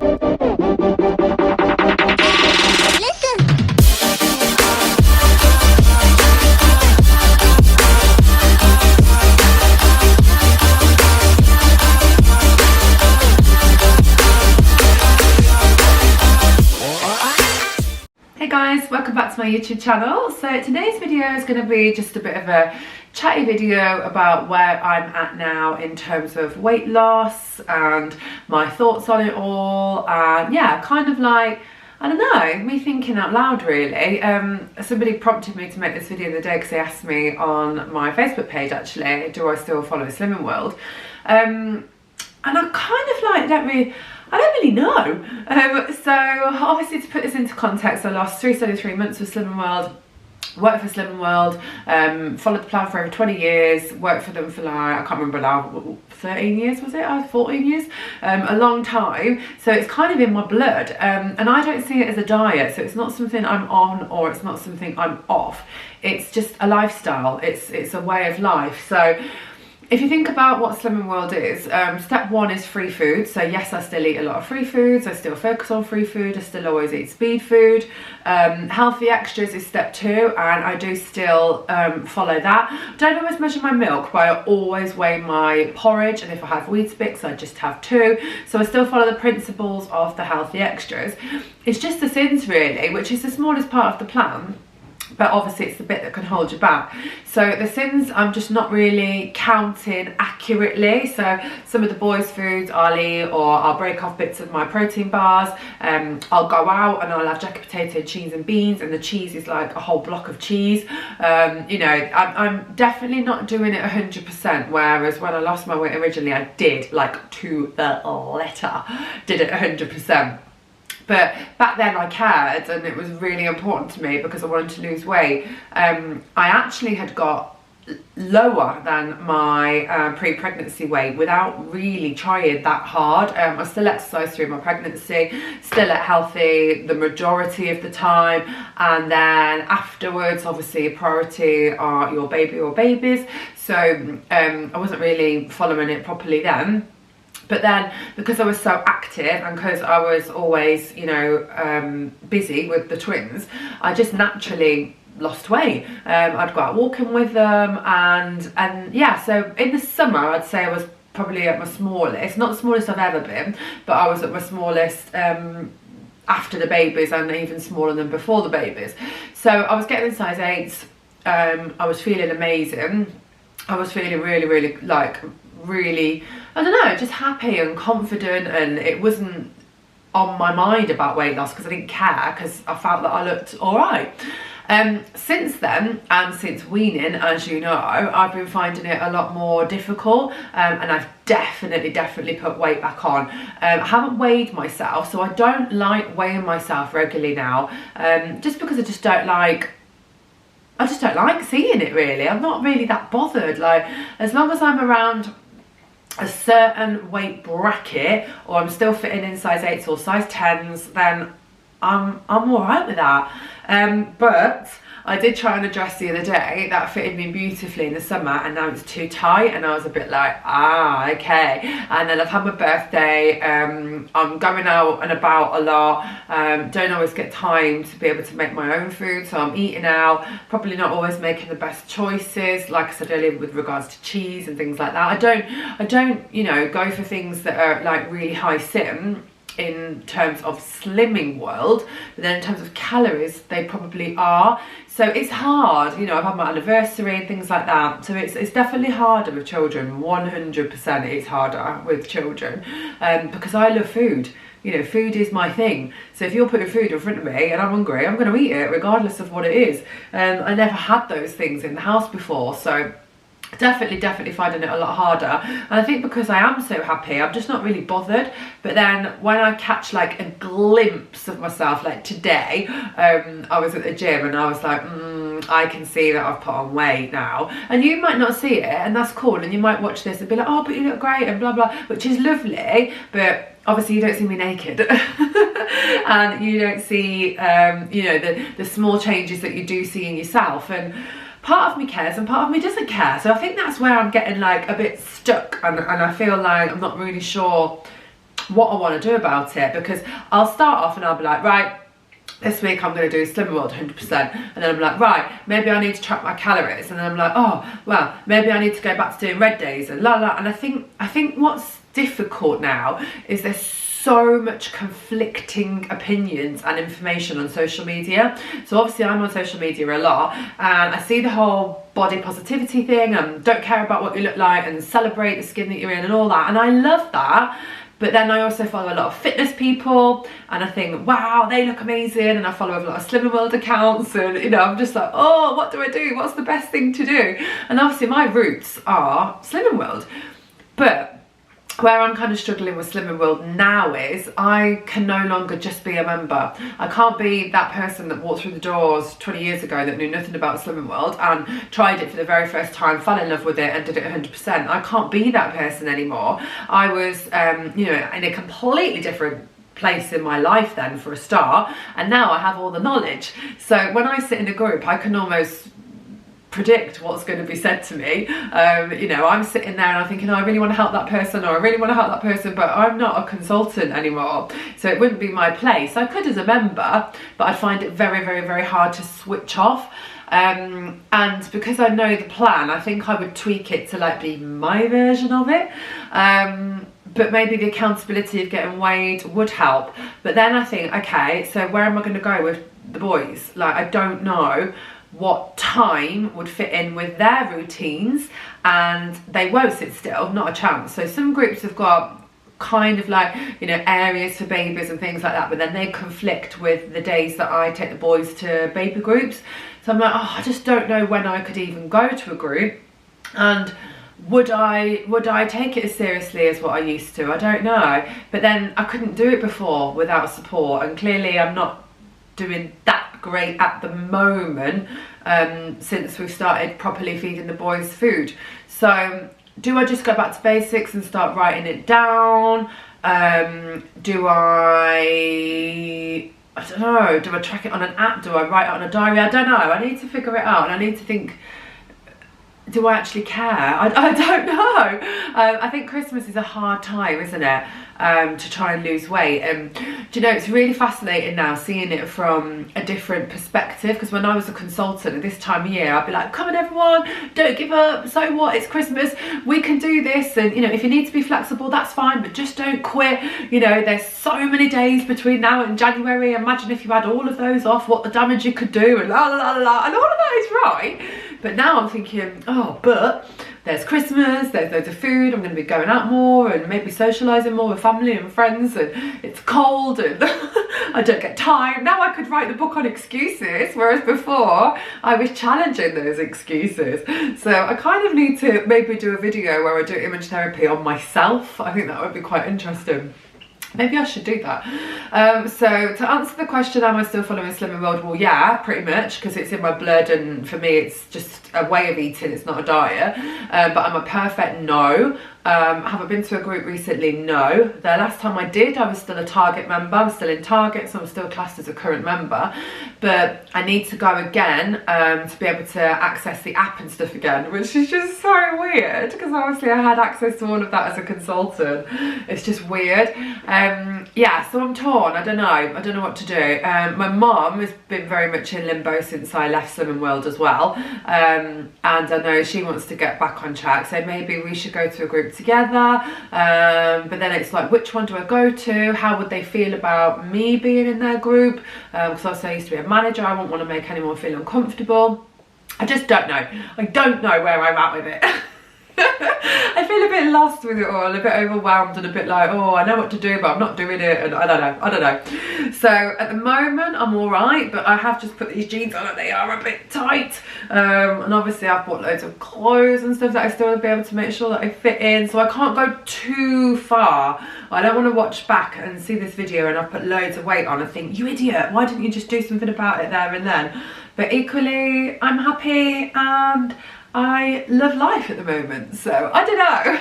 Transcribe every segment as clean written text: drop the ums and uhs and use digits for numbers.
Hey guys, welcome back to my YouTube channel. So today's video is going to be just a bit of a chatty video about where I'm at now in terms of weight loss and my thoughts on it all, and yeah, kind of like, I don't know, me thinking out loud really. Somebody prompted me to make this video the other day because they asked me on my Facebook page actually, do I still follow Slimming World? And I kind of like, I don't really know. So obviously, to put this into context, I lost 3 months with Slimming World, worked for Slimming World, followed the plan for over 20 years, worked for them for like, I can't remember now, 13 years was it? 14 years? A long time. So it's kind of in my blood. And I don't see it as a diet. So it's not something I'm on or it's not something I'm off. It's just a lifestyle. It's a way of life. So if you think about what Slimming World is, step one is free food. So yes, I still eat a lot of free foods. I still focus on free food. I still always eat speed food. Healthy extras is step two, and I do still follow that. Don't always measure my milk, but I always weigh my porridge, and if I have Weetabix, I just have 2. So I still follow the principles of the healthy extras. It's just the sins really, which is the smallest part of the plan. But obviously it's the bit that can hold you back. So the sins I'm just not really counting accurately. So some of the boys' foods I'll eat, or I'll break off bits of my protein bars. I'll go out and I'll have jacket potato, cheese and beans, and the cheese is like a whole block of cheese. You know, I'm definitely not doing it 100%, whereas when I lost my weight originally, I did, like to the letter, did it 100%. But back then I cared, and it was really important to me because I wanted to lose weight. I actually had got lower than my pre-pregnancy weight without really trying that hard. I still exercised through my pregnancy, still ate healthy the majority of the time, and then afterwards obviously a priority are your baby or babies. So I wasn't really following it properly then. But then, because I was so active and because I was always, you know, busy with the twins, I just naturally lost weight. I'd go out walking with them, and yeah, so in the summer, I'd say I was probably at my smallest, not the smallest I've ever been, but I was at my smallest after the babies, and even smaller than before the babies. So I was getting in size 8s. I was feeling amazing. I was feeling really, like, really, I don't know, just happy and confident, and it wasn't on my mind about weight loss because I didn't care, because I felt that I looked all right. Since then, and since weaning, as you know, I've been finding it a lot more difficult, and I've definitely put weight back on. I haven't weighed myself, so I don't like weighing myself regularly now, just because I just don't like seeing it really. I'm not really that bothered. Like, as long as I'm around a certain weight bracket, or I'm still fitting in size 8s or size 10s, then I'm all right with that. But I did try on a dress the other day that fitted me beautifully in the summer, and now it's too tight, and I was a bit like, okay. And then I've had my birthday, I'm going out and about a lot, don't always get time to be able to make my own food, so I'm eating out, probably not always making the best choices, like I said earlier, with regards to cheese and things like that. I don't, you know, go for things that are like really high sim in terms of Slimming World, but then in terms of calories they probably are. So it's hard, you know, I've had my anniversary and things like that, so it's definitely harder with children. 100% it's harder with children, because I love food. You know, food is my thing. So if you're putting food in front of me and I'm hungry, I'm going to eat it regardless of what it is. I never had those things in the house before, so definitely finding it a lot harder. And I think because I am so happy, I'm just not really bothered. But then when I catch like a glimpse of myself, like today, I was at the gym and I was like, I can see that I've put on weight now. And you might not see it, and that's cool, and you might watch this and be like, oh, but you look great and blah blah, which is lovely, but obviously you don't see me naked. And you don't see you know, the small changes that you do see in yourself. And part of me cares and part of me doesn't care. So I think that's where I'm getting like a bit stuck, and I feel like I'm not really sure what I want to do about it, because I'll start off and I'll be like, right, this week I'm going to do Slimming World 100%, and then I'm like, right, maybe I need to track my calories, and then I'm like, oh well, maybe I need to go back to doing red days and la la. And I think what's difficult now is there's so much conflicting opinions and information on social media. So obviously I'm on social media a lot, and I see the whole body positivity thing and don't care about what you look like and celebrate the skin that you're in and all that, and I love that. But then I also follow a lot of fitness people, and I think, wow, they look amazing, and I follow a lot of Slimming World accounts, and you know, I'm just like, oh, what do I do? What's the best thing to do? And obviously my roots are Slimming World, but where I'm kind of struggling with Slimming World now is I can no longer just be a member. I can't be that person that walked through the doors 20 years ago that knew nothing about Slimming World and tried it for the very first time, fell in love with it and did it 100%. I can't be that person anymore. I was, you know, in a completely different place in my life then for a start, and now I have all the knowledge. So when I sit in a group, I can almost predict what's going to be said to me. You know, I'm sitting there and I'm thinking, oh, I really want to help that person, or I really want to help that person, but I'm not a consultant anymore, so it wouldn't be my place. I could as a member, but I find it very, very, very hard to switch off. And because I know the plan, I think I would tweak it to like be my version of it. But maybe the accountability of getting weighed would help. But then I think, okay, so where am I going to go with the boys? Like, I don't know what time would fit in with their routines, and they won't sit still, not a chance. So some groups have got kind of like, you know, areas for babies and things like that, but then they conflict with the days that I take the boys to baby groups. So I'm like, oh, I just don't know when I could even go to a group, and would I take it as seriously as what I used to? I don't know. But then I couldn't do it before without support, and clearly I'm not doing that great at the moment, since we've started properly feeding the boys food. So do I just go back to basics and start writing it down? Do I don't know, do I track it on an app? Do I write it on a diary? I don't know. I need to figure it out, and I need to think, do I actually care? I don't know. I think Christmas is a hard time, isn't it, to try and lose weight. Do you know, it's really fascinating now seeing it from a different perspective, because when I was a consultant at this time of year, I'd be like, come on everyone, don't give up, so what, it's Christmas, we can do this, and you know, if you need to be flexible, that's fine, but just don't quit. You know, there's so many days between now and January, imagine if you had all of those off, what the damage you could do, and la la la la, and all of that is right. But now I'm thinking, oh, but there's Christmas, there's loads of food, I'm going to be going out more and maybe socialising more with family and friends, and it's cold and I don't get time. Now I could write the book on excuses, whereas before I was challenging those excuses. So I kind of need to maybe do a video where I do image therapy on myself. I think that would be quite interesting. Maybe I should do that. So to answer the question, am I still following Slimming World? Well, yeah, pretty much, because it's in my blood, and for me it's just a way of eating, it's not a diet. But I'm a perfect no. Have I been to a group recently? No. The last time I did, I was still a Target member. I'm still in Target, so I'm still classed as a current member. But I need to go again to be able to access the app and stuff again, which is just so weird, because obviously I had access to all of that as a consultant. It's just weird. Yeah, so I'm torn. I don't know what to do. My mum has been very much in limbo since I left Slimming World as well, and I know she wants to get back on track, so maybe we should go to a group together. But then it's like, which one do I go to? How would they feel about me being in their group? Because obviously I used to be a manager, I wouldn't want to make anyone feel uncomfortable. I just don't know. I don't know where I'm at with it. I feel a bit lost with it all, a bit overwhelmed, and a bit like, oh, I know what to do, but I'm not doing it, and I don't know. So at the moment I'm all right, but I have just put these jeans on and they are a bit tight, and obviously I've bought loads of clothes and stuff that I still want to be able to make sure that I fit in, so I can't go too far. I don't want to watch back and see this video and I've put loads of weight on and think, you idiot, why didn't you just do something about it there and then? But equally, I'm happy and I love life at the moment, so I don't know.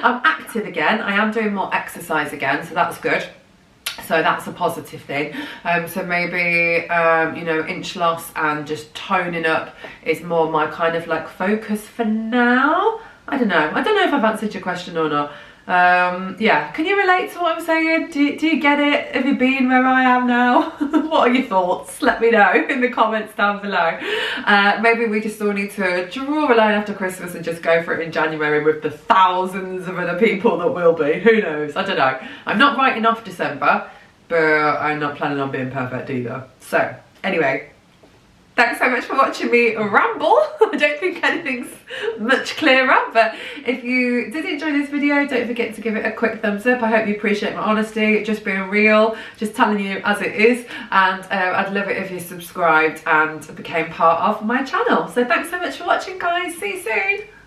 I'm active again, I am doing more exercise again, so that's good. So that's a positive thing. So maybe, you know, inch loss and just toning up is more my kind of like focus for now. I don't know if I've answered your question or not. Yeah, can you relate to what I'm saying? Do you get it? Have you been where I am now? What are your thoughts? Let me know in the comments down below. Maybe we just all need to draw a line after Christmas and just go for it in January with the thousands of other people that will be. Who knows? I don't know. I'm not writing off December, but I'm not planning on being perfect either. So anyway, thanks so much for watching me ramble. I don't think anything's much clearer, but if you did enjoy this video, don't forget to give it a quick thumbs up. I hope you appreciate my honesty, just being real, just telling you as it is, and I'd love it if you subscribed and became part of my channel. So thanks so much for watching, guys. See you soon.